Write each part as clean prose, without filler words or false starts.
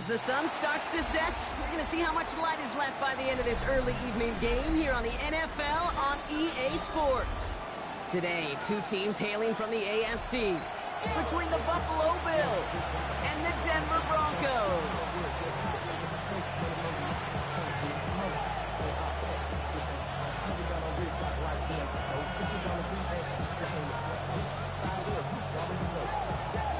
As the sun starts to set, we're going to see how much light is left by the end of this early evening game here on the NFL on EA Sports. Today, two teams hailing from the AFC, between the Buffalo Bills and the Denver Broncos.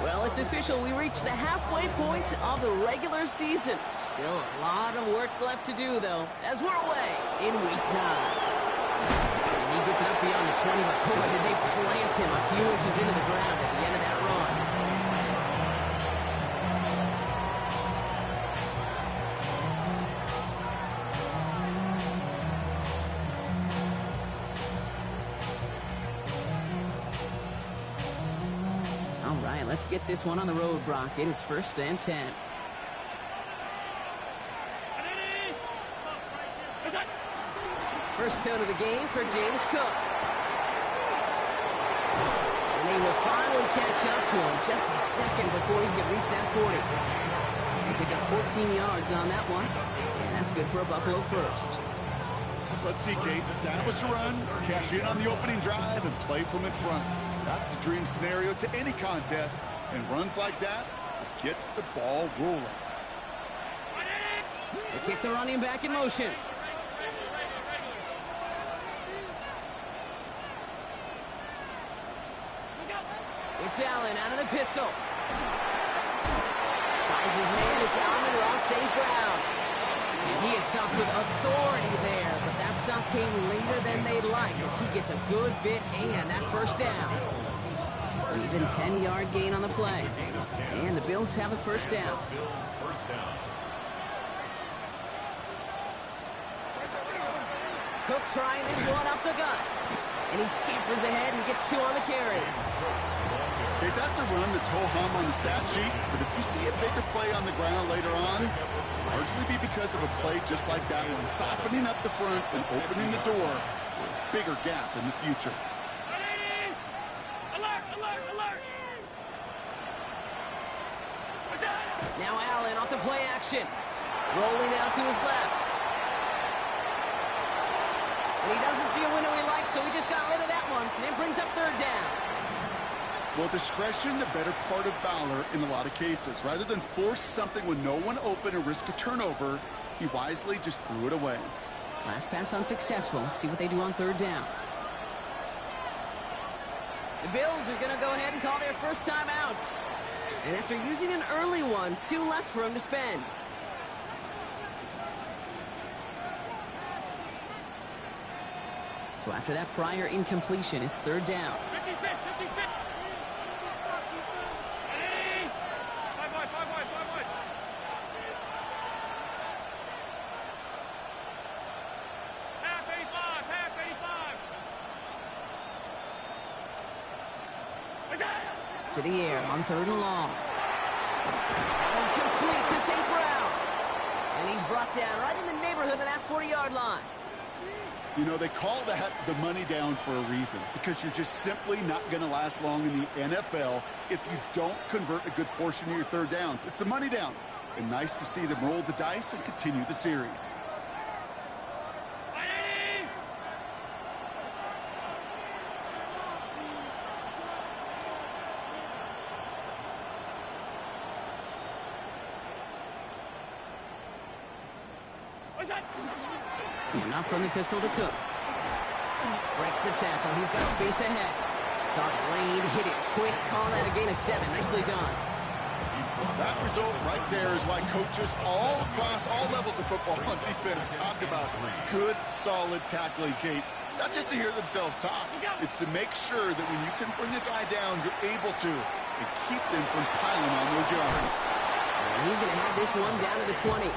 Well, it's official. We reached the halfway point of the regular season. Still a lot of work left to do, though, as we're away in Week 9. And he gets it up beyond the 20, but boy, did they plant him a few inches into the ground at the end of that run. All right, let's get this one on the road, Brock. It is 1st and 10. First tone of the game for James Cook. And they will finally catch up to him just a second before he can reach that 40. They pick up 14 yards on that one, and that's good for a Buffalo first. Let's see, Kate. Establish a run, cash in on the opening drive, and play from in front. That's a dream scenario to any contest, and runs like that gets the ball rolling. They kick the running back in motion. It's Allen out of the pistol. Finds his man. It's Amon-Ra St. Brown. And he is stopped with authority there, but that stop came later than they'd like as he gets a good bit and that first down. Even 10-yard gain on the play. And the Bills have a first down. Cook trying this one up the gut. And he scampers ahead and gets 2 on the carry. Okay, that's a run that's ho-hum on the stat sheet, but if you see a bigger play on the ground later on, largely be because of a play just like that one, softening up the front and opening the door for a bigger gap in the future. Alert, alert, alert! Now Allen off the play action. Rolling out to his left. And he doesn't see a window he likes, so he just got rid of that one. And it brings up 3rd down. Well, discretion, the better part of valor in a lot of cases. Rather than force something with no one open and risk a turnover, he wisely just threw it away. Last pass unsuccessful. Let's see what they do on 3rd down. The Bills are going to go ahead and call their first time out. And after using an early one, 2 left for him to spend. So after that prior incompletion, it's 3rd down. 56, 56. To the air on 3rd and long. And complete to St. Brown. And he's brought down right in the neighborhood of that 40-yard line. You know, they call that the money down for a reason, because you're just simply not going to last long in the NFL if you don't convert a good portion of your 3rd downs. It's the money down. And nice to see them roll the dice and continue the series. Not from the pistol to Cook. Breaks the tackle. He's got space ahead. Saw the lane, hit it quick. Call that a gain of 7. Nicely done. That result right there is why coaches all across all levels of football on defense talk about good, solid tackling, Kate. It's not just to hear themselves talk. It's to make sure that when you can bring a guy down, you're able to and keep them from piling on those yards. And he's going to have this one down to the 20.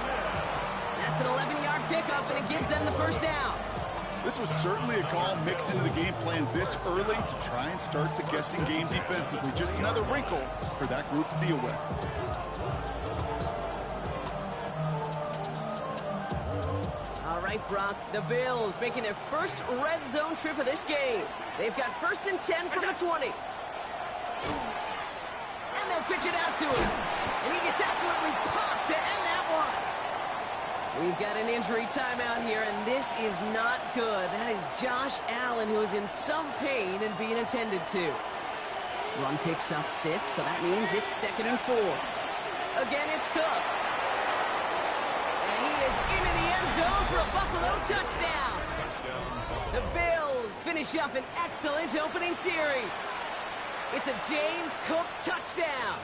That's an 11-yard pickup, and it gives them the first down. This was certainly a call mixed into the game plan this early to try and start the guessing game defensively. Just another wrinkle for that group to deal with. All right, Brock, the Bills making their first red zone trip of this game. They've got 1st and 10 from the 20. And they'll pitch it out to him. And he gets absolutely popped to end that one. We've got an injury timeout here, and this is not good. That is Josh Allen, who is in some pain and being attended to. Run picks up 6, so that means it's 2nd and 4. Again, it's Cook. And he is into the end zone for a Buffalo touchdown. The Bills finish up an excellent opening series. It's a James Cook touchdown.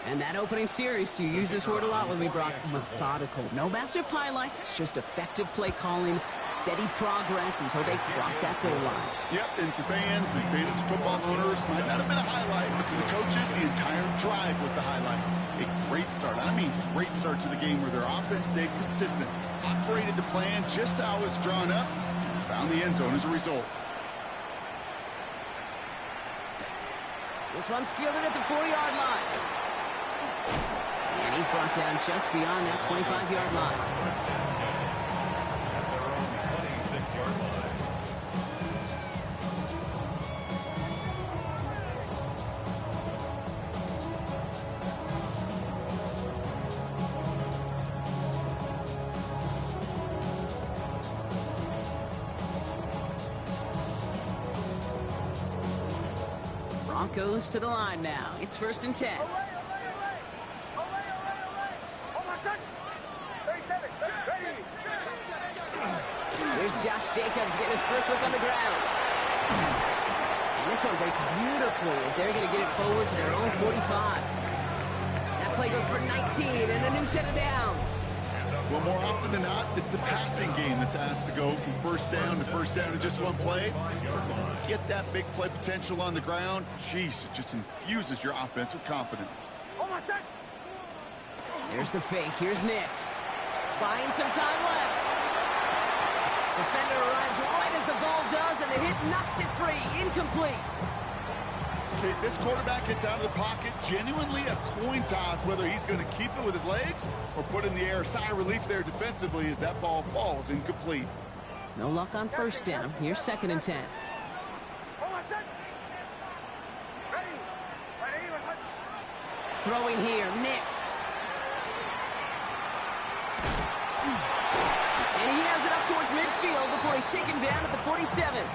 And that opening series, you use this word a lot with me, Brock, methodical. No massive highlights, just effective play calling, steady progress until they cross that goal line. Yep, and to fans and fantasy football owners, might not have been a highlight, but to the coaches, the entire drive was the highlight. A great start, I mean great start to the game where their offense stayed consistent, operated the plan just how it was drawn up, and found the end zone as a result. This one's fielded at the 4-yard line. And he's brought down just beyond that 25-yard line. Broncos to the line now. It's 1st and 10. Here's Josh Jacobs getting his first look on the ground. And this one breaks beautifully as they're going to get it forward to their own 45. That play goes for 19 and a new set of downs. Well, more often than not, it's the passing game that's asked to go from first down in just one play. Get that big play potential on the ground. Jeez, it just infuses your offense with confidence. There's the fake. Here's Nix. Buying some time left. Defender arrives right as the ball does, and the hit knocks it free. Incomplete. Okay, this quarterback gets out of the pocket. Genuinely a coin toss whether he's going to keep it with his legs or put in the air. Sigh of relief there defensively as that ball falls incomplete. No luck on first down. Here's 2nd and 10. Throwing here, Nix. And he has it up towards midfield before he's taken down at the 47.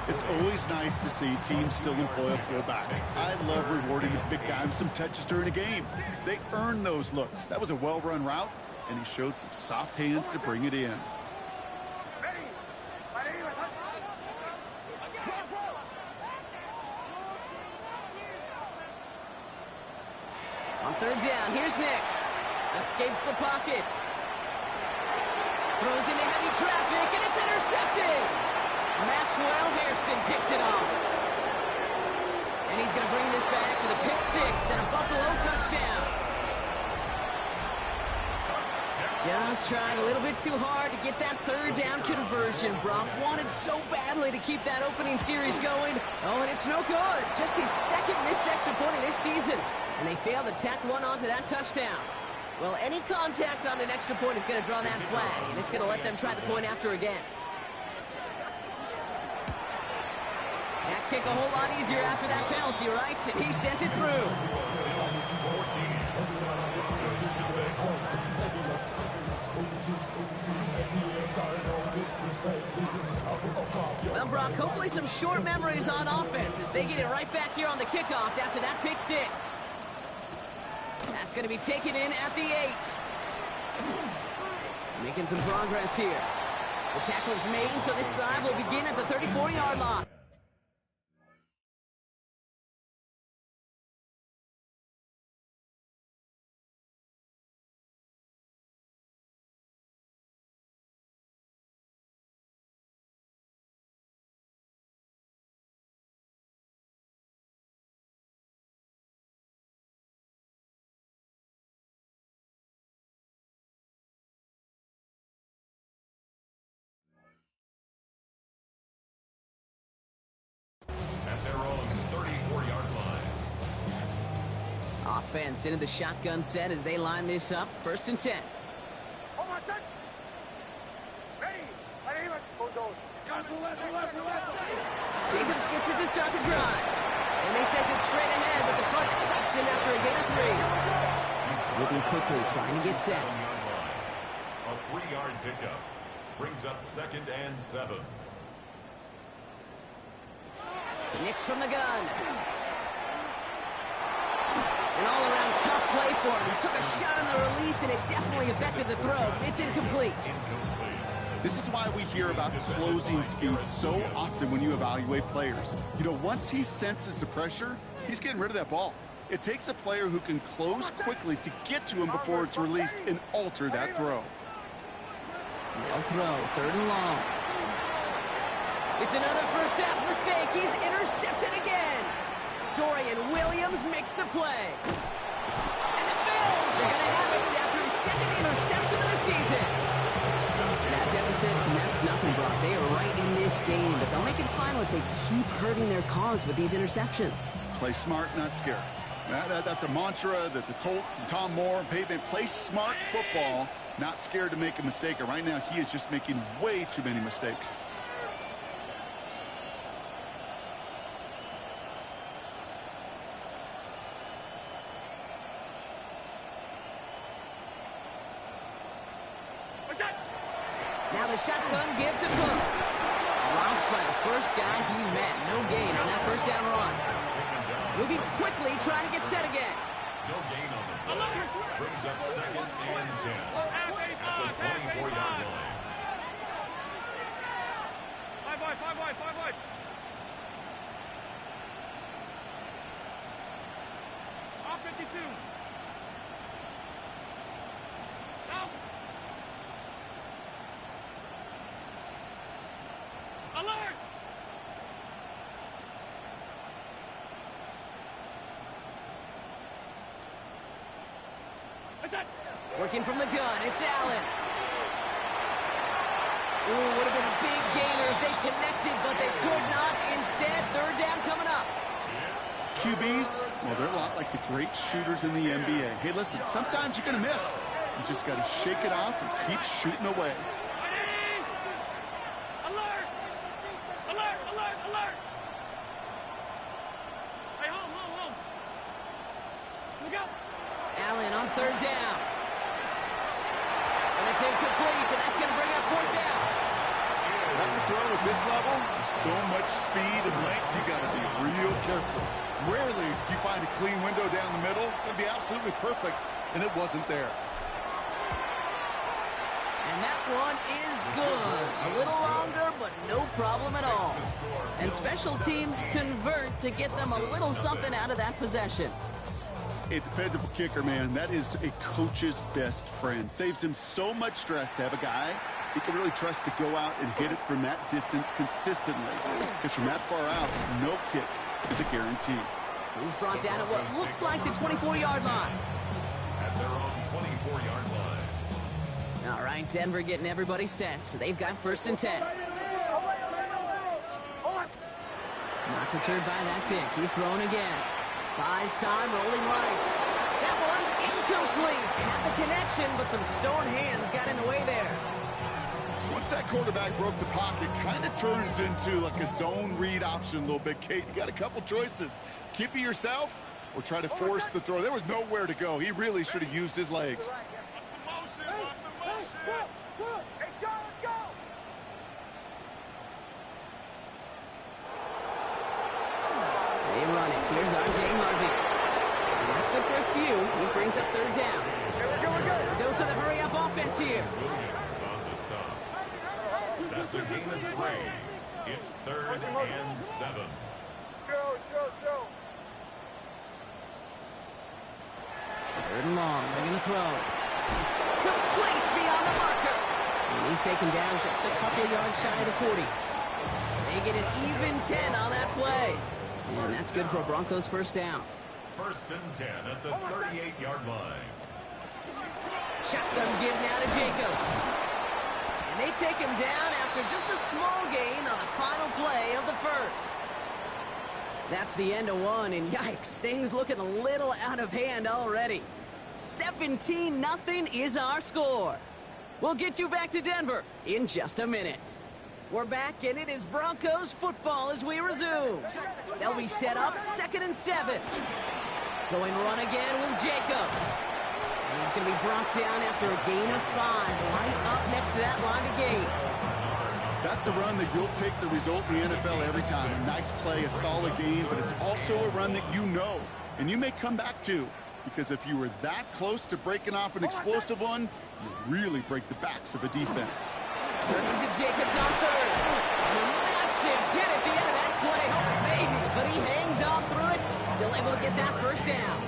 It's always nice to see teams still employ a fullback. I love rewarding the big guy with some touches during a game. They earn those looks. That was a well-run route, and he showed some soft hands to bring it in. On 3rd down, here's Nix. Escapes the pocket. Throws into heavy traffic, and it's intercepted. Maxwell Hairston picks it off. And he's going to bring this back with a pick 6 and a Buffalo touchdown. Just trying a little bit too hard to get that 3rd down conversion. Brock wanted so badly to keep that opening series going. Oh, and it's no good. Just his 2nd missed extra point of this season. And they failed to tack one onto that touchdown. Well, any contact on an extra point is going to draw that flag, and it's going to let them try the point after again. That kick a whole lot easier after that penalty, right? And he sent it through. Well, Brock, hopefully some short memories on offense as they get it right back here on the kickoff after that pick 6. That's going to be taken in at the 8. Making some progress here. The tackle's made, so this drive will begin at the 34-yard line. Offense into the shotgun set as they line this up. 1st and 10. Jacobs gets it to start the drive. And they sent it straight ahead, but the front stops him after a gain of 3. Moving quickly, trying to get set. A 3-yard pickup brings up 2nd and 7. Nix from the gun. An all-around tough play for him. He took a shot on the release, and it definitely affected the throw. It's incomplete. This is why we hear about closing speed so often when you evaluate players. You know, once he senses the pressure, he's getting rid of that ball. It takes a player who can close quickly to get to him before it's released and alter that throw. They'll throw, 3rd and long. It's another first half mistake. He's intercepted again. Dorian Williams makes the play. And the Bills are going to have it after his 2nd interception of the season. That deficit, that's nothing, Brock. They are right in this game, but they'll make it final if they keep hurting their cause with these interceptions. Play smart, not scared. That's a mantra that the Colts and Tom Moore and Peyton play smart football, not scared to make a mistake. And right now, he is just making way too many mistakes. Now the shotgun give to Cook. Dropped by the first guy he met. No gain on that first down run. Moving quickly, trying to get set again. No gain on the play. Brings up 2nd and 10 at the 24-yard line. 5 wide, 5 wide, 5 wide. Off 52. Out. Alert! Working from the gun, it's Allen. Ooh, would have been a big gainer if they connected, but they could not. Instead, 3rd down coming up. QBs, well, they're a lot like the great shooters in the NBA. Hey, listen, sometimes you're going to miss. You just got to shake it off and keep shooting away. Alert! Alert! Alert! Alert! Hey, home! Look out! Allen on 3rd down. And it's incomplete, and that's going to bring up 4th down. That's a throw at this level. With so much speed and length, you got to be real careful. Rarely do you find a clean window down the middle. It'd be absolutely perfect, and it wasn't there. And that one is good. A little longer, but no problem at all. And special teams convert to get them a little something out of that possession. A dependable kicker, man. That is a coach's best friend. Saves him so much stress to have a guy he can really trust to go out and hit it from that distance consistently. Because from that far out, no kick is a guarantee. He's brought down at what looks like the 24-yard line. At their own 24-yard line. All right, Denver getting everybody set. So they've got 1st and 10. Not deterred by that pick. He's throwing again. Buys time, rolling right. That one's incomplete. Had the connection, but some stone hands got in the way there. Once that quarterback broke the pocket, kind of turns into like a zone read option a little bit, Kate. You got a couple choices. Keep it yourself or try to force the throw. There was nowhere to go. He really should have used his legs. They run it. Here's R.J. Harvey. And that's good for a few. He brings up 3rd down. Dose of the hurry-up offense here. Williams on the stop. That's a gain of 3. It's 3rd and 7. Joe. 3rd and long. They're going to throw. Complete beyond the marker. And he's taken down just a couple yards shy of the 40. They get an even 10 on that play. And that's good for a Broncos 1st down. 1st and 10 at the 38-yard line. Shotgun give now to Jacobs. And they take him down after just a small gain on the final play of the 1st. That's the end of one, and yikes, things looking a little out of hand already. 17-0 is our score. We'll get you back to Denver in just a minute. We're back, and it is Broncos football as we resume. They'll be set up 2nd and 7. Going run again with Jacobs. And he's going to be brought down after a gain of 5, right up next to that line of gain. That's a run that you'll take the result in the NFL every time. A nice play, a solid game, but it's also a run that you know, and you may come back to, because if you were that close to breaking off an explosive one, you really break the backs of a defense. Turning to Jacobs on 3rd. A massive hit at the end of that play. Oh, baby. But he hangs on through it. Still able to get that 1st down.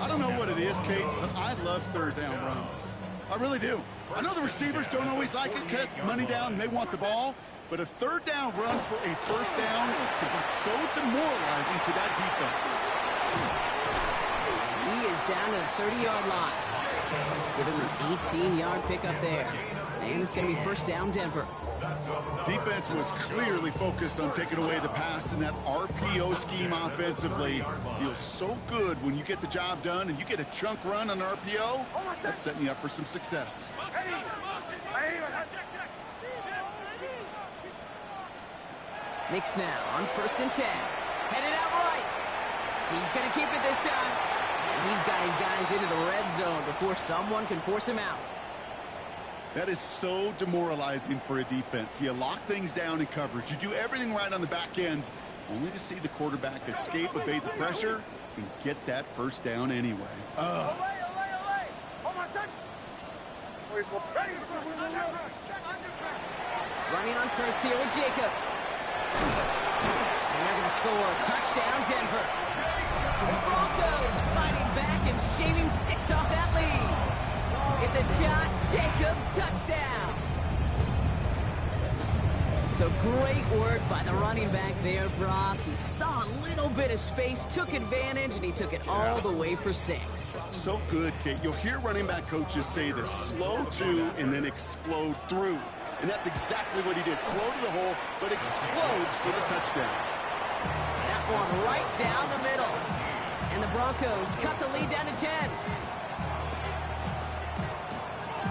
I don't know what it is, Kate, but I love 3rd down runs. I really do. I know the receivers don't always like it because it's money down and they want the ball, but a 3rd down run for a 1st down can be so demoralizing to that defense. He is down to the 30-yard line. Give him an 18-yard pickup there. And it's going to be 1st down, Denver. Defense was clearly focused on taking away the pass, and that RPO scheme offensively feels so good when you get the job done and you get a chunk run on RPO. That's setting you up for some success. Knicks now on 1st and 10. Headed out right. He's going to keep it this time. And he's got his guys into the red zone before someone can force him out. That is so demoralizing for a defense. You lock things down in coverage. You do everything right on the back end, only to see the quarterback escape, evade the pressure, and get that 1st down anyway. Running on 1st here with Jacobs. And they're going to score. Touchdown, Denver. The Broncos fighting back and shaving 6 off that lead. It's a Josh Jacobs touchdown. So great work by the running back there, Brock. He saw a little bit of space, took advantage, and he took it all the way for 6. So good, Kate. You'll hear running back coaches say this: slow to and then explode through. And that's exactly what he did. Slow to the hole, but explodes for the touchdown. That one right down the middle. And the Broncos cut the lead down to 10.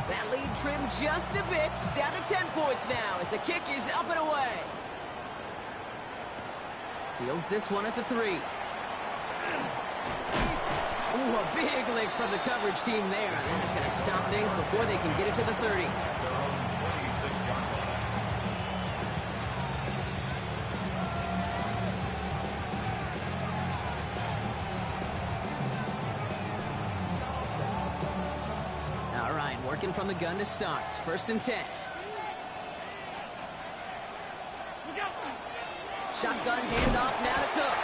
That lead trimmed just a bit, down to 10 points now as the kick is up and away. Fields this one at the 3. Ooh, a big lick from the coverage team there. And that is going to stop things before they can get it to the 30. Working from the gun to start. 1st and 10. Shotgun handoff now to Cook.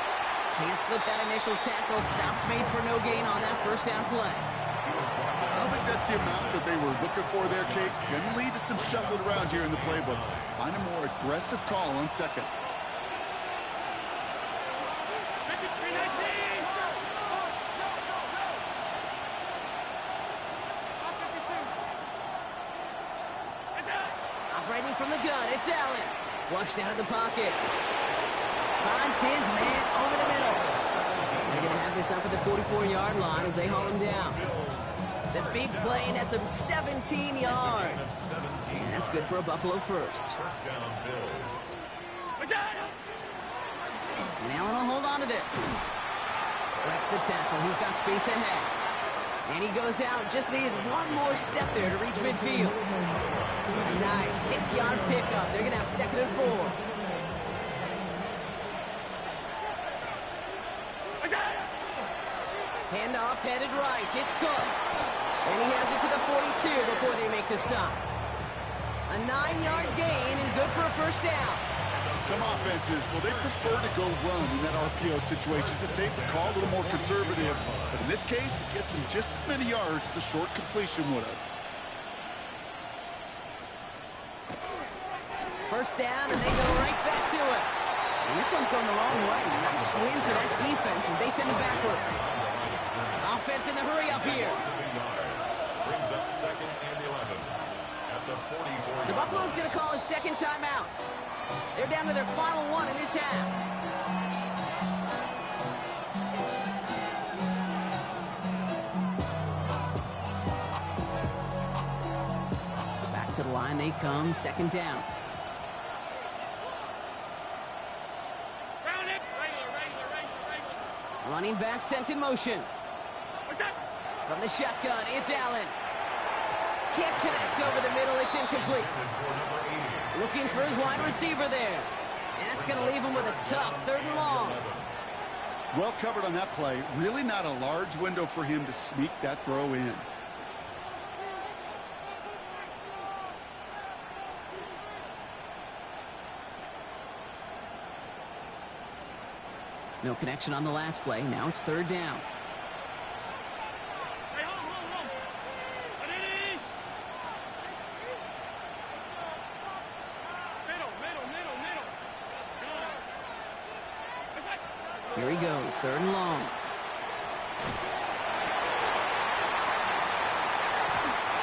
Can't slip that initial tackle. Stops made for no gain on that 1st down play. I don't think that's the amount that they were looking for there, Kate. Going to lead to some shuffling around here in the playbook. Find a more aggressive call on 2nd. Operating from the gun, it's Allen. Flushed out of the pocket. Finds his man over the middle. They're going to have this up at the 44-yard line as they haul him down. The big play, and that's him 17 yards. And that's good for a Buffalo 1st. And Allen will hold on to this. Breaks the tackle. He's got space ahead. And he goes out. Just needed one more step there to reach midfield. Nice 6-yard pickup. They're going to have 2nd and 4. Handoff headed right. It's Cook. And he has it to the 42 before they make the stop. A 9-yard gain and good for a 1st down. Some offenses, well, they prefer to go run in that RPO situation. It's a safer call, a little more conservative. But in this case, it gets them just as many yards as a short completion would have. 1st down, and they go right back to it. And this one's going the wrong way. Nice win for that defense as they send it backwards. Offense in the hurry up here. Brings up 2nd and 11 at the 44. So Buffalo's going to call it 2nd timeout. They're down to their final one in this half. Back to the line they come, 2nd down. Running back sent in motion. What's that? From the shotgun, it's Allen. Can't connect over the middle, it's incomplete. Looking for his wide receiver there. And that's going to leave him with a tough 3rd and long. Well covered on that play. Really not a large window for him to sneak that throw in. No connection on the last play. Now it's 3rd down. Hey, hold. Ready? Middle. Good. What's that? Here he goes, 3rd and long.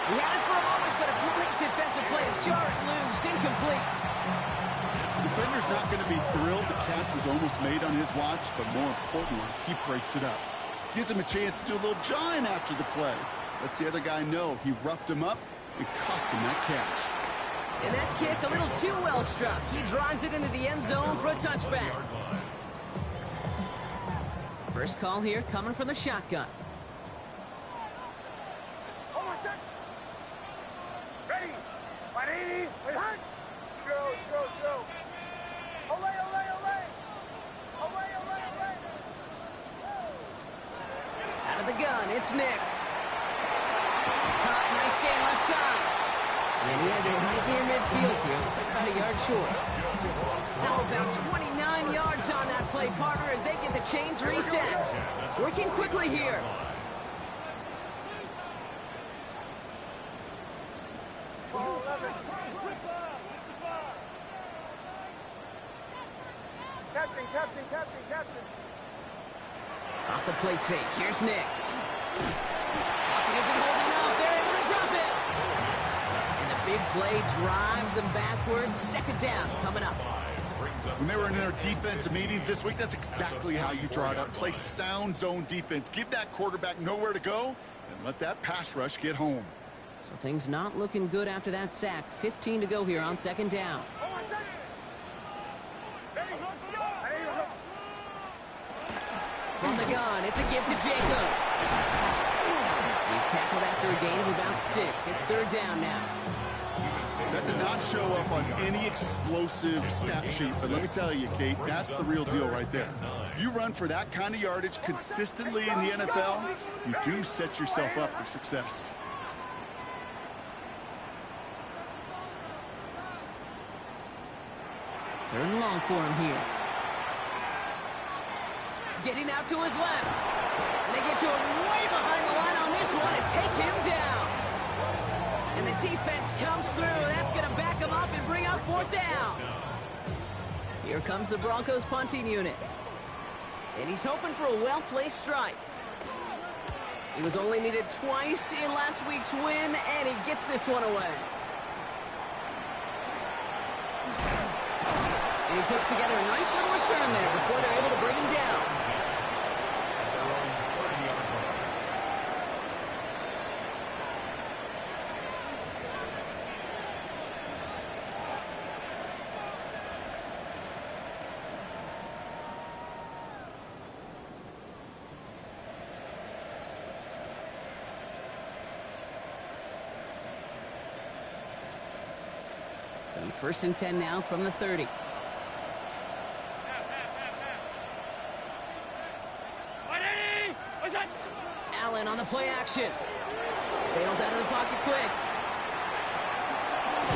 He had it for a moment, but a great defensive play to jar it loose. Incomplete. The defender's not going to be thrilled the catch was almost made on his watch, but more importantly, he breaks it up. Gives him a chance to do a little jawing after the play. Lets the other guy know he roughed him up and cost him that catch. And that kick a little too well struck. He drives it into the end zone for a touchback. First call here coming from the shotgun. Hold on a sec. Ready? Joe. Olay. Out of the gun, it's Nix. Caught, nice game left side. And he has it right near midfield here. Looks like about a yard short. Now about 29 yards on that play, partner, as they get the chains reset. Working quickly here. Captain. Off the play fake, here's Nix. Pocket isn't holding up, they're able to drop it. And the big play drives them backwards. 2nd down coming up. When they were in their defensive meetings this week, that's exactly how you draw it up. Play sound zone defense. Give that quarterback nowhere to go and let that pass rush get home. So things not looking good after that sack. 15 to go here on 2nd down. From the gun, it's a give to Jacobs. He's tackled after a gain of about 6. It's 3rd down now. That does not show up on any explosive stat sheet, but let me tell you, Kate, that's the real deal right there. You run for that kind of yardage consistently in the NFL, you do set yourself up for success. Third and long for him here. Getting out to his left. And they get to him way behind the line on this one and take him down. And the defense comes through. That's going to back him up and bring up 4th down. Here comes the Broncos punting unit. And he's hoping for a well-placed strike. He was only needed twice in last week's win, and he gets this one away. And he puts together a nice little return there before they're able to bring him down. So 1st and 10 now from the 30. Allen on the play action. Bails out of the pocket quick.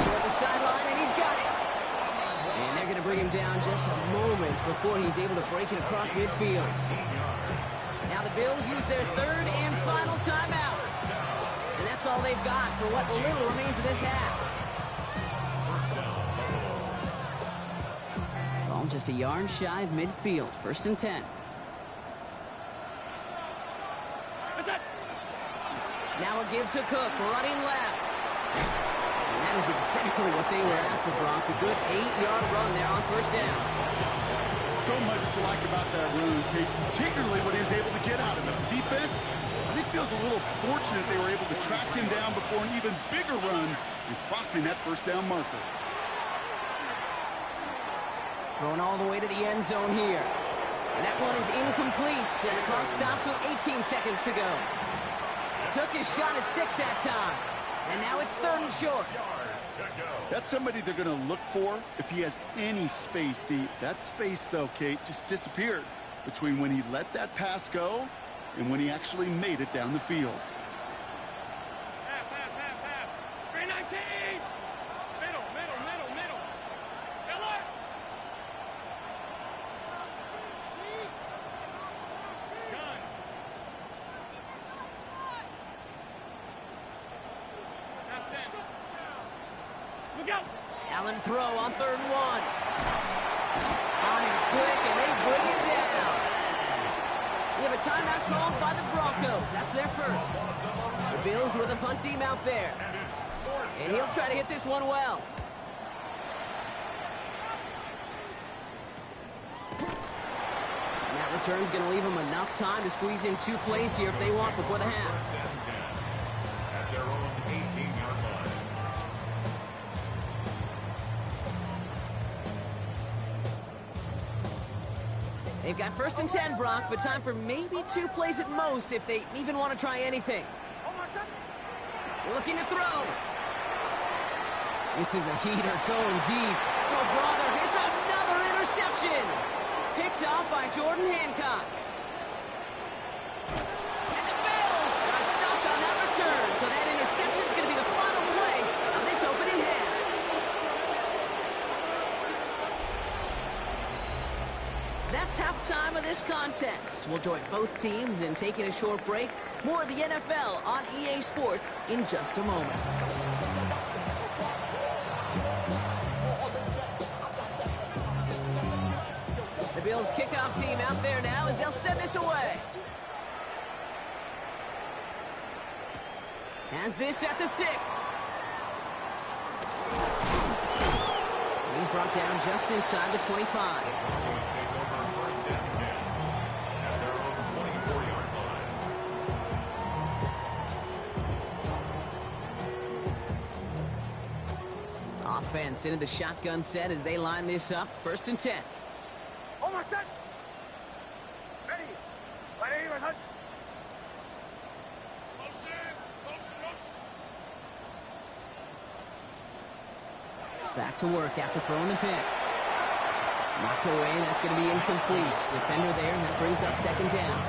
Toward the sideline, and he's got it. And they're going to bring him down just a moment before he's able to break it across midfield. Now the Bills use their 3rd and final timeout. And that's all they've got for what little remains of this half. Ball just a yard shy of midfield. 1st and 10. Now a give to Cook, running left. And that is exactly what they were after, Brock. A good 8-yard run there on 1st down. So much to like about that run, Kate, particularly what he was able to get out of it. The defense, I think, feels a little fortunate they were able to track him down before an even bigger run and crossing that 1st down marker. Thrown all the way to the end zone here. And that one is incomplete, and the clock stops with 18 seconds to go. Took his shot at 6 that time, and now it's 3rd and short. That's somebody they're going to look for if he has any space deep. That space, though, Kate, just disappeared between when he let that pass go and when he actually made it down the field. Half. 319. Middle. Miller. Gun. Half 10. Look out. Allen throw on 3rd and 1. On him quick, and they bring it down. We have a timeout called by the Broncos. That's their first. The Bills with a punt team out there. And he'll try to hit this one well. And that return's going to leave them enough time to squeeze in 2 plays here if they want before the half. At their own 18-yard line. They've got 1st and 10, Brock, but time for maybe 2 plays at most if they even want to try anything. Looking to throw. This is a heater going deep. Oh, brother, it's another interception. Picked off by Jordan Hancock. And the Bills are stopped on that return, so that interception is going to be the final play of this opening half. That's halftime of this contest. We'll join both teams in taking a short break. More of the NFL on EA Sports in just a moment. The Bills kickoff team out there now as they'll send this away. Has this at the 6. He's brought down just inside the 25. Offense into the shotgun set as they line this up. 1st and 10. Almost set. Ready. Motion. Back to work after throwing the pick. Knocked away, that's going to be incomplete. Defender there, and that brings up 2nd down.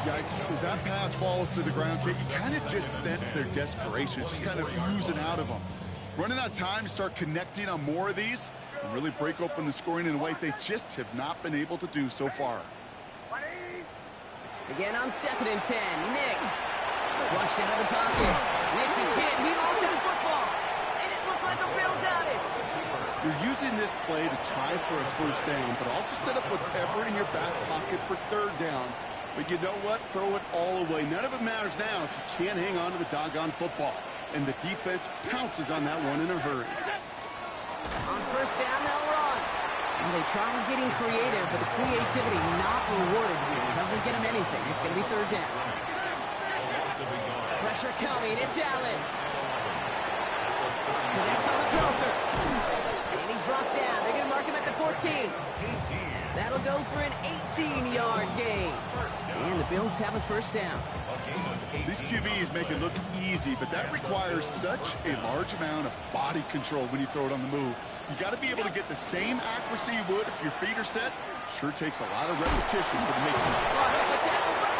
Yikes, as that pass falls to the ground, Kate, you kind of just sense their desperation. It's just kind of oozing out of them. Running out of time to start connecting on more of these and really break open the scoring in a way they just have not been able to do so far. Again on 2nd and 10. Nix. Flushed out of the pocket. Nix is hit. He lost that football. It didn't look like a Bill got it. You're using this play to try for a 1st down, but also set up whatever in your back pocket for 3rd down. But you know what? Throw it all away. None of it matters now if you can't hang on to the doggone football. And the defense pounces on that one in a hurry. On 1st down, they'll run. And they try getting creative, but the creativity not rewarded here. Doesn't get them anything. It's going to be 3rd down. Pressure coming. It's Allen. Connects on the crosser. And he's brought down. They're going to mark him at the 14. That'll go for an 18-yard gain. And the Bills have a 1st down. These QBs make it look easy, but that requires such a large amount of body control when you throw it on the move. You got to be able to get the same accuracy you would if your feet are set. Sure takes a lot of repetition to make it.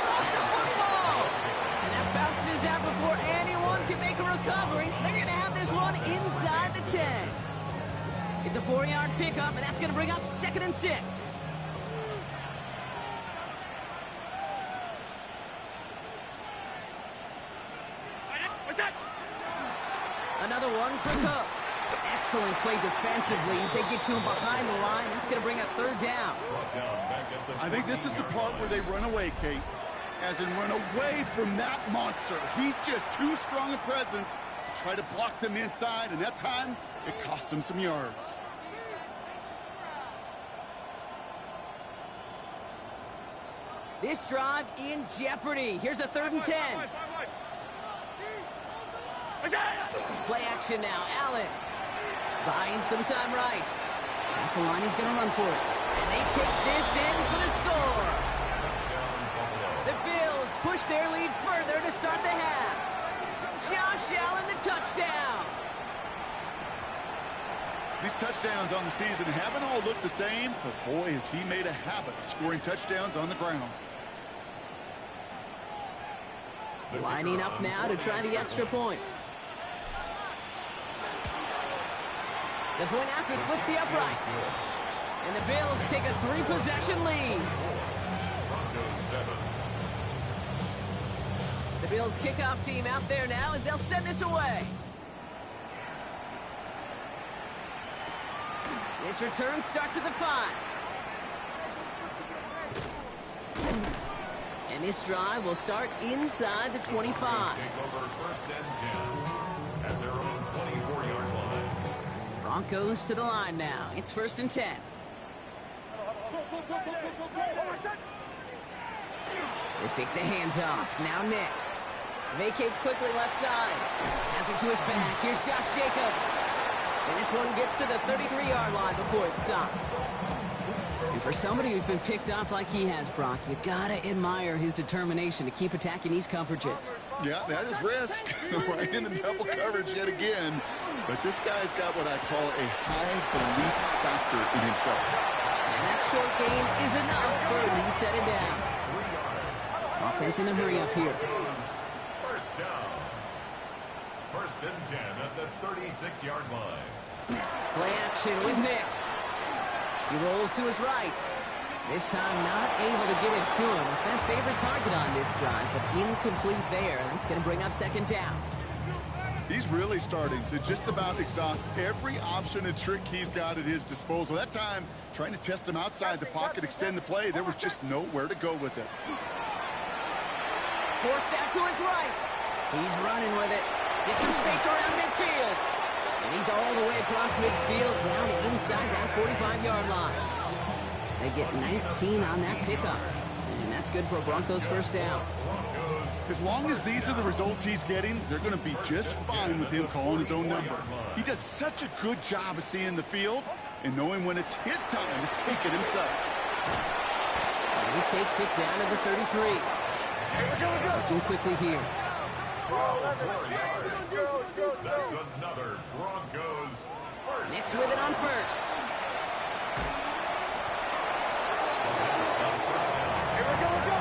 Lost the football! And that bounces out before anyone can make a recovery. They're going to have this one inside the 10. It's a 4-yard pickup, and that's going to bring up 2nd and 6. Another one for Cook. Excellent play defensively as they get to him behind the line. That's going to bring up 3rd down. I think this is the part where they run away, Kate. As in run away from that monster. He's just too strong a presence to try to block them inside, and that time, it cost him some yards. This drive in jeopardy. Here's a 3rd and 10. Play action now. Allen buying some time right. That's the line. He's going to run for it. And they take this in for the score. Touchdown, Buffalo. The Bills push their lead further to start the half. Josh Allen, the touchdown. These touchdowns on the season haven't all looked the same, but boy, has he made a habit of scoring touchdowns on the ground. Lining up now to try the extra points. The point after splits the uprights. And the Bills take a 3-possession lead. Broncos 7. The Bills kickoff team out there now as they'll send this away. This return starts at the 5. And this drive will start inside the 25. Take over first and 10 at their own 24-yard line. Broncos to the line now. It's first and 10. They fake the handoff. Now Nix. Vacates quickly left side. Has it to his back. Here's Josh Jacobs. And this one gets to the 33-yard line before it's stopped. And for somebody who's been picked off like he has, Brock, you gotta admire his determination to keep attacking these coverages. Yeah, that is risk. Right into double coverage yet again. But this guy's got what I call a high belief factor in himself. And that short gain is enough for a new set it down. 3 yards. Offense in a hurry up here. First down. First and 10 at the 36-yard line. Play action with Nix. He rolls to his right. This time not able to get it to him. He's been favorite target on this drive, but incomplete there. That's going to bring up second down. He's really starting to just about exhaust every option and trick he's got at his disposal. That time, trying to test him outside the pocket, extend the play, there was just nowhere to go with it. Forced out to his right. He's running with it. Gets some space around midfield. And he's all the way across midfield down inside that 45-yard line. They get 19 on that pickup. And that's good for a Broncos first down. As long as these are the results he's getting, they're going to be just fine with him calling his own number. He does such a good job of seeing the field and knowing when it's his time to take it himself. And he takes it down to the 33. Looking quickly here. That's another Broncos first. Nix with it on first.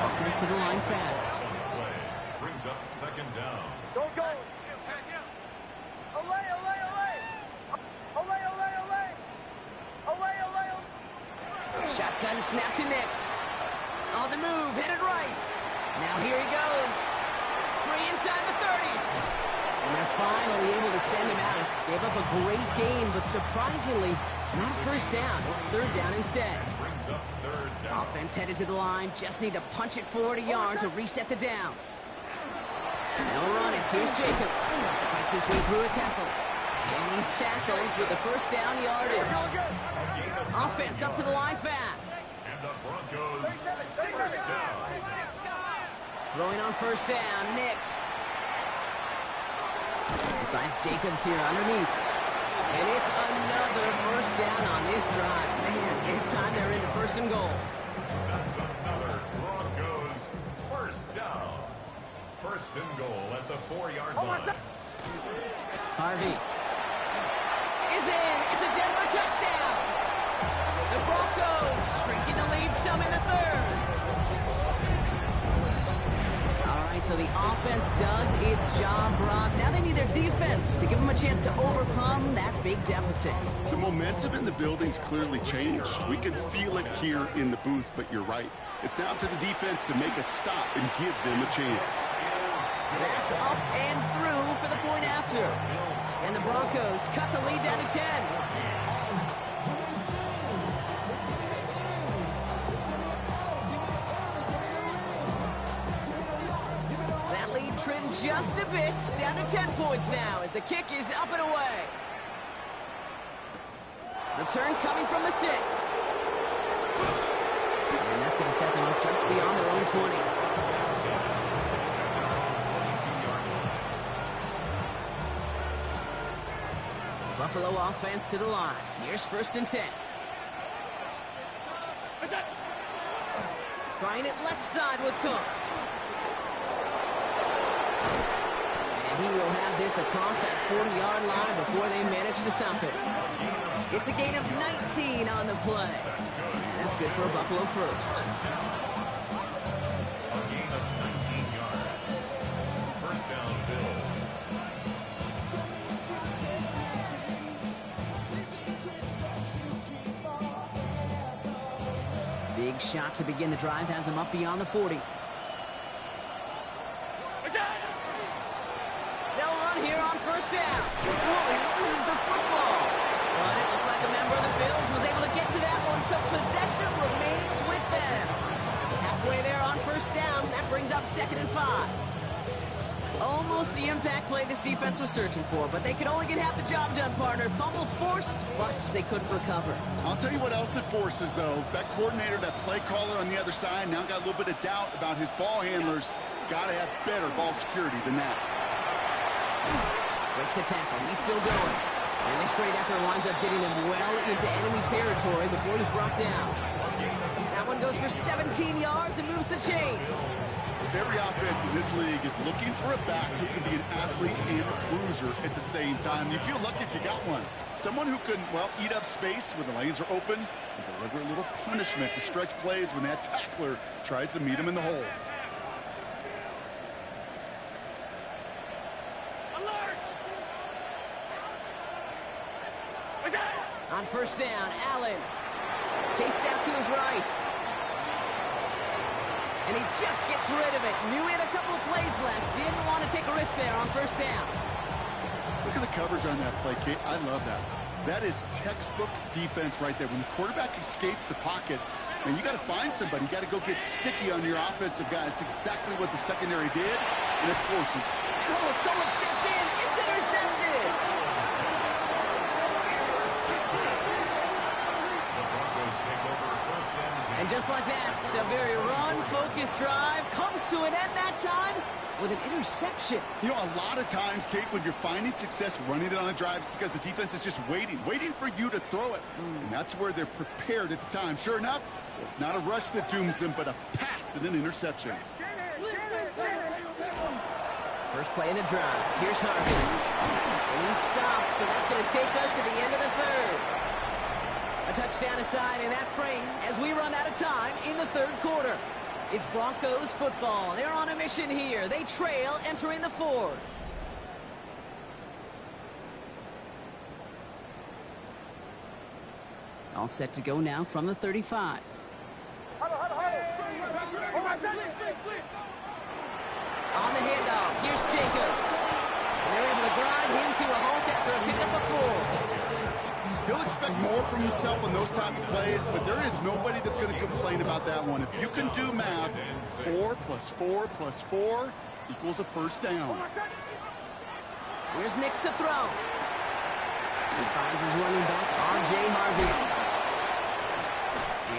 Offensive line fast. Play brings up second down. Go, go. Olay, olay, olay. Olay, olay, olay. Olay, olay, olay. Shotgun snap to Nix. On the move, headed right. Now here he goes. Free inside the 30. And they're finally able to send him out. Gave up a great gain, but surprisingly, not first down. It's third down instead. Brings up third down. Offense headed to the line. Just need to punch it forward a yard to reset the downs. No run. It's here's Jacobs. Fights his way through a tackle. And he's tackled with the first down yardage. Offense up to the line fast. And the Broncos first down. Throwing on first down, Nix. He finds Jacobs here underneath. And it's another first down on this drive. Man, this time they're into first and goal. That's another Broncos first down. First and goal at the 4-yard line. Harvey is in. It's a Denver touchdown. The Broncos shrinking the lead some in the third. All right, so the offense does its job, Brock. Now they need their defense to give them a chance to overcome that big deficit. The momentum in the building's clearly changed. We can feel it here in the booth, but you're right. It's now to the defense to make a stop and give them a chance. That's up and through for the point after. And the Broncos cut the lead down to 10. That lead trimmed just a bit, down to 10 points now as the kick is up and away. Return coming from the 6. And that's going to set them up just beyond their own 20. Buffalo offense to the line. Here's first and 10. Trying it left side with Cook. And he will have this across that 40-yard line before they manage to stop it. It's a gain of 19 on the play. And that's good for a Buffalo first. A gain of 19 yards. First down, Bills. Big shot to begin the drive has him up beyond the 40. They'll run here on first down. Oh, he loses the football. But it looked like a member of the Bills was able to get to that one, so possession remains with them. Halfway there on first down, that brings up 2nd and 5. Almost the impact play this defense was searching for, but they could only get half the job done, partner. Fumble forced, but they couldn't recover. I'll tell you what else it forces, though. That coordinator, that play caller on the other side, now got a little bit of doubt about his ball handlers. Got to have better ball security than that. Breaks a tackle. He's still going. And this great effort winds up getting him well into enemy territory before he's brought down. That one goes for 17 yards and moves the chains. Every offense in this league is looking for a back who can be an athlete and a bruiser at the same time. You feel lucky if you got one. Someone who can, well, eat up space when the lanes are open and deliver a little punishment to stretch plays when that tackler tries to meet him in the hole. On first down, Allen. Chased out to his right. And he just gets rid of it. Knew he had a couple plays left. Didn't want to take a risk there on first down. Look at the coverage on that play, Kate. I love that. That is textbook defense right there. When the quarterback escapes the pocket, and you got to find somebody. You got to go get sticky on your offensive guy. It's exactly what the secondary did. And of course, someone stepped in. It's intercepted. And just like that, a very run-focused drive comes to an end that time with an interception. You know, a lot of times, Kate, when you're finding success running it on a drive, it's because the defense is just waiting for you to throw it. And that's where they're prepared at the time. Sure enough, it's not a rush that dooms them, but a pass and an interception. First play of the drive. Here's Harvey. And he stops, so that's going to take us to the end of the third. A touchdown aside in that frame as we run out of time in the third quarter. It's Broncos football. They're on a mission here. They trail entering the fourth. All set to go now from the 35. On the handoff, here's Jacobs. And they're able to grind him to a halt after a pickup of 4. He'll expect more from himself on those type of plays, but there is nobody that's going to complain about that one. If you can do math, 4 plus 4 plus 4 equals a first down. Here's Nix to throw. He finds his running back, R.J. Harvey.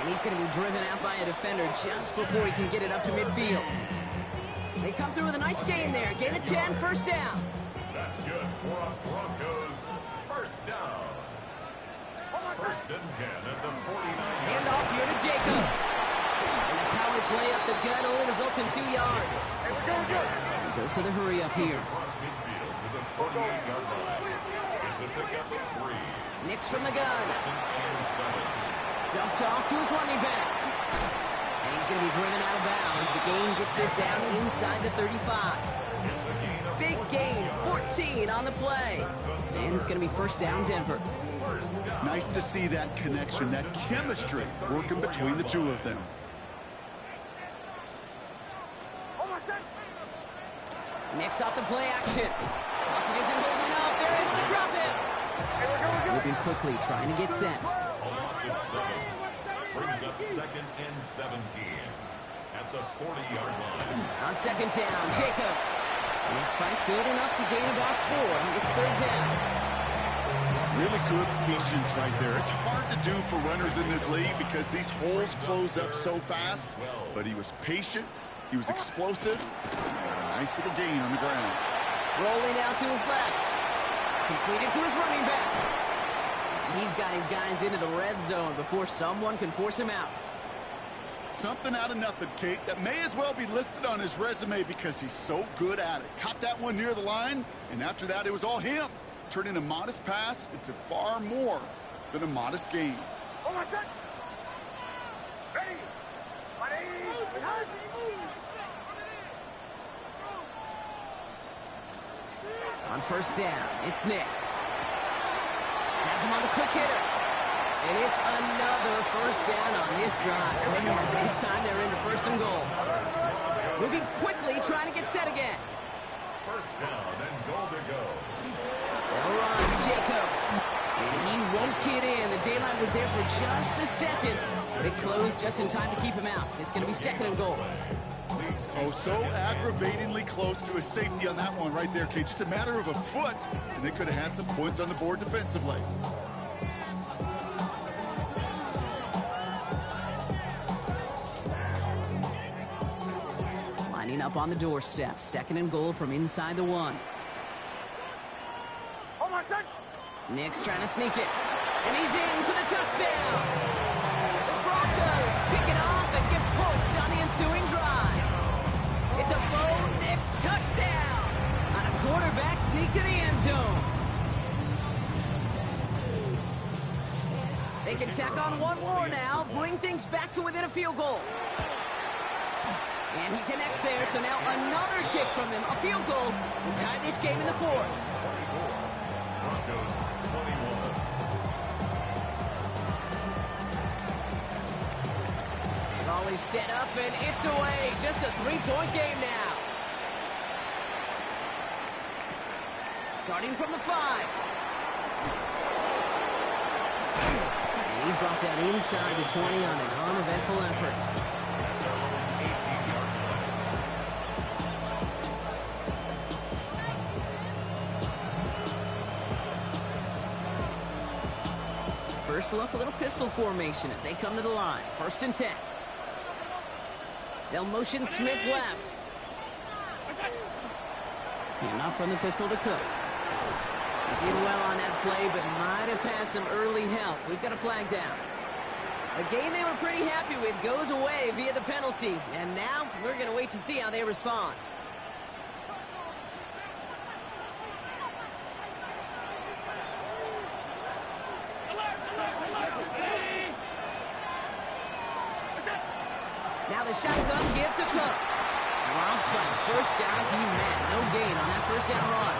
And he's going to be driven out by a defender just before he can get it up to midfield. They come through with a nice gain there. Gain of 10, first down. That's good for a Broncos first down. First and 10 at the 49. Hand off here to Jacobs. And the power play up the gut only results in 2 yards. Dose of the hurry up here. Across midfield to the 48-yard line. It's a pickup of 3. Nix from the gun. And 7. Dumped off to his running back. And he's going to be driven out of bounds. The gain gets this down inside the 35. Big gain, 14 on the play. And it's going to be first down Denver. Nice to see that connection, that chemistry working between the two of them. Nix off the play action. Pocket isn't holding up. They're able to drop it. Moving quickly, trying to get set. A loss of 7. Brings up 2nd and 17. At the 40-yard line. On second down, Jacobs. And his fight good enough to gain about 4. It's third down. Really good patience right there. It's hard to do for runners in this league because these holes close up so fast. But he was patient. He was explosive. A nice little gain on the ground. Rolling out to his left. Completed to his running back. And he's got his guys into the red zone before someone can force him out. Something out of nothing, Kate, that may as well be listed on his resume because he's so good at it. Caught that one near the line, and after that, it was all him. Turning a modest pass into far more than a modest gain. Oh, my son! Ready! On first down, it's Nix. Has him on the quick hitter. And it's another first down on this drive. Man, this time they're into first and goal. Moving quickly, trying to get set again. First down and goal to go. They'll run Jacobs. And he won't get in. The daylight was there for just a second. It closed just in time to keep him out. It's going to be second and goal. Oh, so aggravatingly close to a safety on that one right there, Kate. Just a matter of a foot, and they could have had some points on the board defensively. Lining up on the doorstep. Second and goal from inside the 1. Oh, my son! Nix trying to sneak it. And he's in for the touchdown. The Broncos pick it off and get points on the ensuing drive. It's a Bo Nix touchdown on a quarterback sneak to the end zone. They can tack on one more now, bring things back to within a field goal. And he connects there, so now another kick from him, a field goal, and tie this game in the 4th. Broncos 21. Always set up, and it's away. Just a 3-point game now. Starting from the 5. And he's brought down inside the 20 on an uneventful effort. First look, a little pistol formation as they come to the line. First and 10. They'll motion Smith left. And off from the pistol to Cook. He did well on that play, but might have had some early help. We've got a flag down. A game they were pretty happy with goes away via the penalty. And now we're going to wait to see how they respond. Now the shotgun give to Cook. Drops by the first guy he met. No gain on that first down run.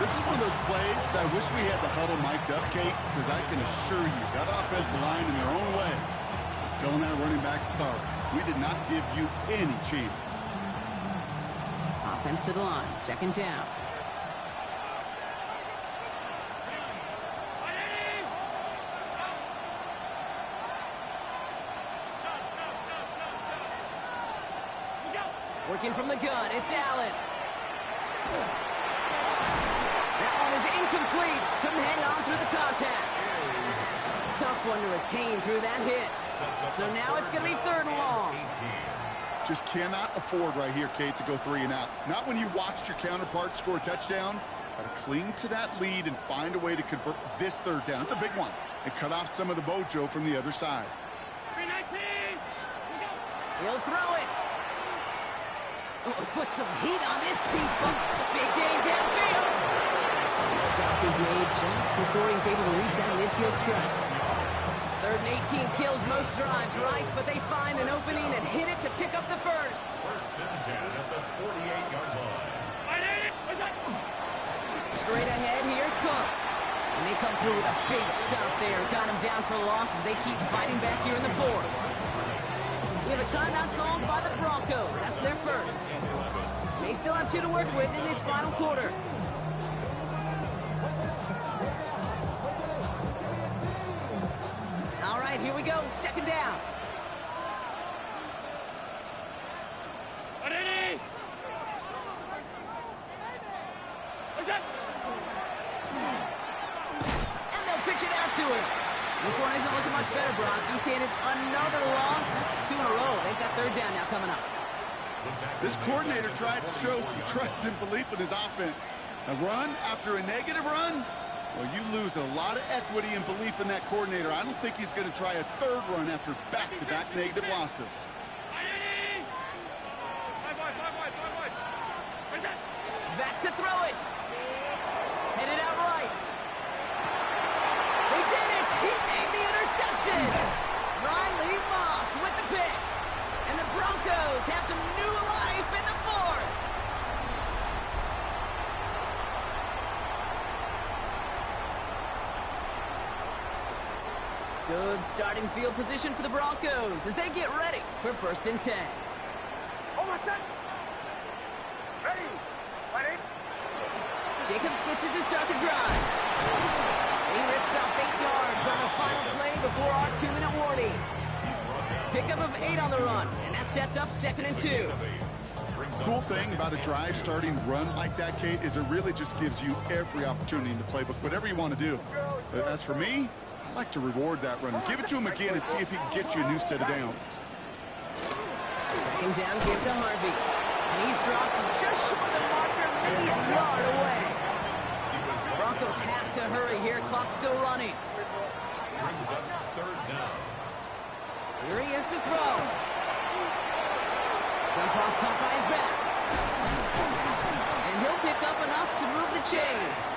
This is one of those plays that I wish we had the huddle mic'd up, Kate, because I can assure you that offensive line in their own way is telling that running back, sorry, we did not give you any chance. Offense to the line. Second down. Working from the gun, it's Allen. That one is incomplete. Couldn't hang on through the contact. Tough one to retain through that hit. So now it's going to be third and long. Just cannot afford right here, Kate, to go 3 and out. Not when you watched your counterpart score a touchdown. Got to cling to that lead and find a way to convert this third down. It's a big one. And cut off some of the mojo from the other side. He'll throw it. Oh, put some heat on this deep ball. Big gain downfield. And the stop is made just before he's able to reach that midfield strike. Third and 18 kills most drives, right? But they find an opening and hit it to pick up the first. First and 10 at the 48-yard line. Straight ahead, here's Cook. And they come through with a big stop there. Got him down for a loss as they keep fighting back here in the 4th. We have a timeout called by the Broncos. That's their first. They still have 2 to work with in this final quarter. All right, here we go. Second down. And they'll pitch it out to him. This one isn't looking much better, Brock. He's handed another loss. That's 2 in a row. They've got third down now coming up. This coordinator tried to show some trust and belief in his offense. A run after a negative run, Well, you lose a lot of equity and belief in that coordinator. I don't think he's going to try a third run after back-to-back negative losses. Back to throw it. Headed out right. He did it. He made the interception. Riley Moss with the pick. And the Broncos have some new life in the fourth. Good starting field position for the Broncos as they get ready for 1st and 10. Almost set. Ready. Ready. Jacobs gets it to start the drive. He rips off 8 yards on the final play before our 2-minute warning. Pickup of 8 on the run, and that sets up 2nd and 2. Cool thing about a drive starting run like that, Kate, is it really just gives you every opportunity in the playbook, whatever you want to do. But as for me, I like to reward that run. Give it to him again and see if he can get you a new set of downs. 2nd down, give to Harvey. And he's dropped just short of the marker, maybe a yard away. Broncos have to hurry here. Clock's still running. Brings up 3rd down. Here he is to throw. Dump off caught by his back. And he'll pick up enough to move the chains.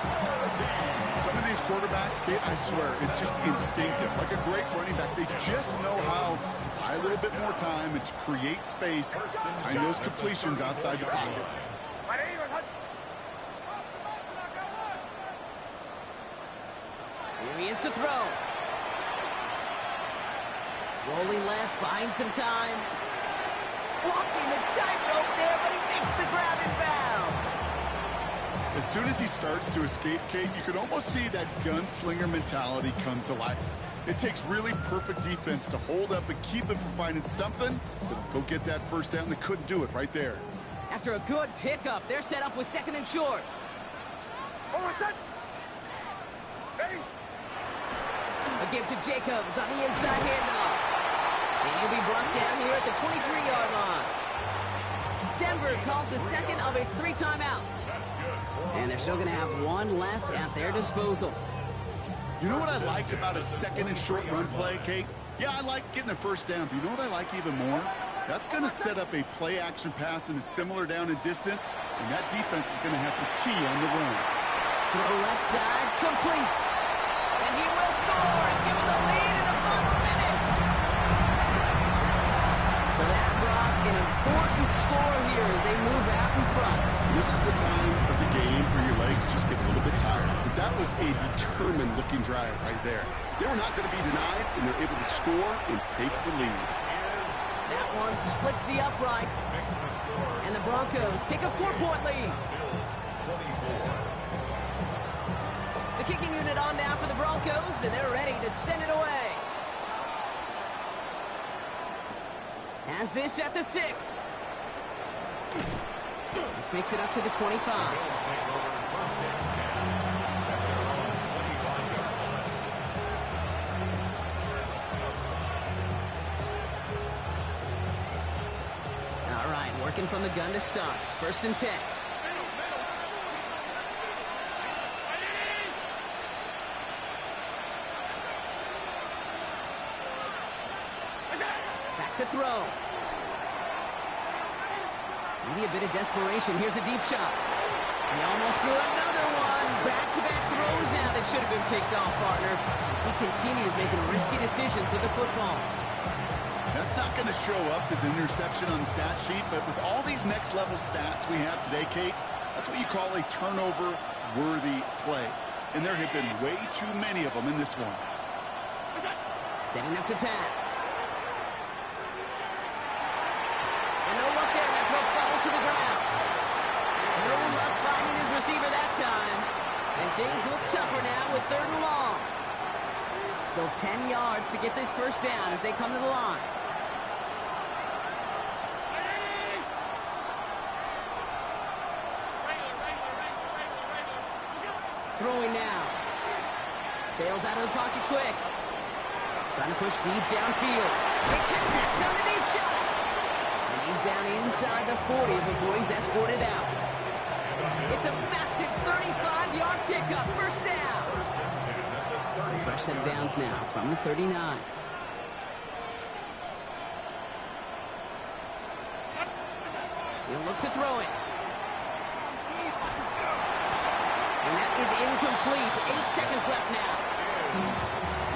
Some of these quarterbacks, Kate, I swear, it's just instinctive. Like a great running back, they just know how to buy a little bit more time and to create space behind those completions outside the pocket. Here he is to throw. Rolling left, buying some time. Walking the tightrope there, but he makes the grab and bounds. As soon as he starts to escape, Kate, you can almost see that gunslinger mentality come to life. It takes really perfect defense to hold up and keep him from finding something that'll go get that 1st down. They couldn't do it right there. After a good pickup, they're set up with 2nd and short. Almost set. Ready. A give to Jacobs on the inside handoff. And he'll be brought down here at the 23-yard line. Denver calls the 2nd of its 3 timeouts. And they're still going to have 1 left at their disposal. You know what I like about a 2nd and short run play, Kate? Yeah, I like getting a 1st down. But you know what I like even more? That's going to set up a play-action pass in a similar down and distance, and that defense is going to have to key on the run. Throw left side, complete. And he will score and give him the lead in the final minute. So that brought an important score here as they move out in front. This is the time of the game where your legs just get a little bit tired. But that was a determined-looking drive right there. They were not going to be denied, and they're able to score and take the lead. That one splits the uprights. And the Broncos take a 4-point lead. The kicking unit on now for the Broncos, and they're ready to send it away. Has this at the 6. This makes it up to the 25. All right, working from the gun to start. 1st and 10. To throw. Maybe a bit of desperation. Here's a deep shot. He almost threw another one. Back-to-back throws now that should have been picked off, partner, as he continues making risky decisions with the football. That's not going to show up as an interception on the stat sheet, but with all these next-level stats we have today, Kate, that's what you call a turnover-worthy play. And there have been way too many of them in this one. Setting up to pass. No luck there. That throw falls to the ground. No luck finding his receiver that time. And things look tougher now with 3rd and long. Still 10 yards to get this 1st down as they come to the line. Throwing now. Bails out of the pocket quick. Trying to push deep downfield. He connects on the deep shot. He's down inside the 40 before he's escorted out. It's a massive 35-yard pickup, 1st down. First set of downs now from the 39. He'll look to throw it. And that is incomplete. 8 seconds left now.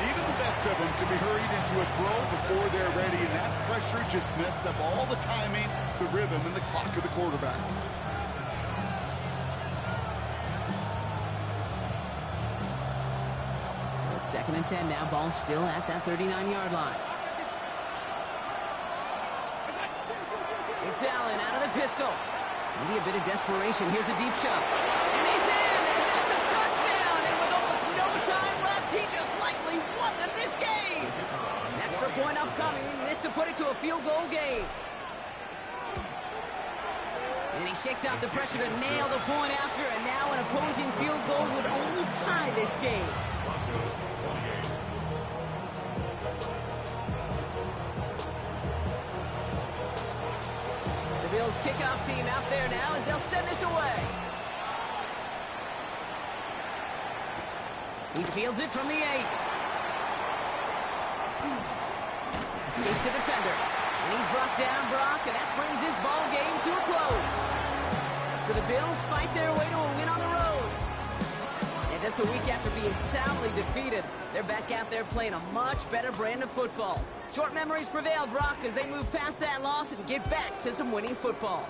Even the best of them can be hurried into a throw before they're ready, and that pressure just messed up all the timing, the rhythm, and the clock of the quarterback. So it's 2nd and 10 now. Ball still at that 39-yard line. It's Allen out of the pistol. Maybe a bit of desperation. Here's a deep shot. And he's in, and that's a touchdown. And with almost no time left, he just likely won them this game. Extra point upcoming. This to put it to a field goal game. And he shakes out the pressure to nail the point after, and now an opposing field goal would only tie this game. The Bills kickoff team out there now as they'll send this away. He fields it from the 8. Escapes a defender. And he's brought down, Brock, and that brings this ball game to a close. So the Bills fight their way to a win on the road. And just a week after being soundly defeated, they're back out there playing a much better brand of football. Short memories prevail, Brock, as they move past that loss and get back to some winning football.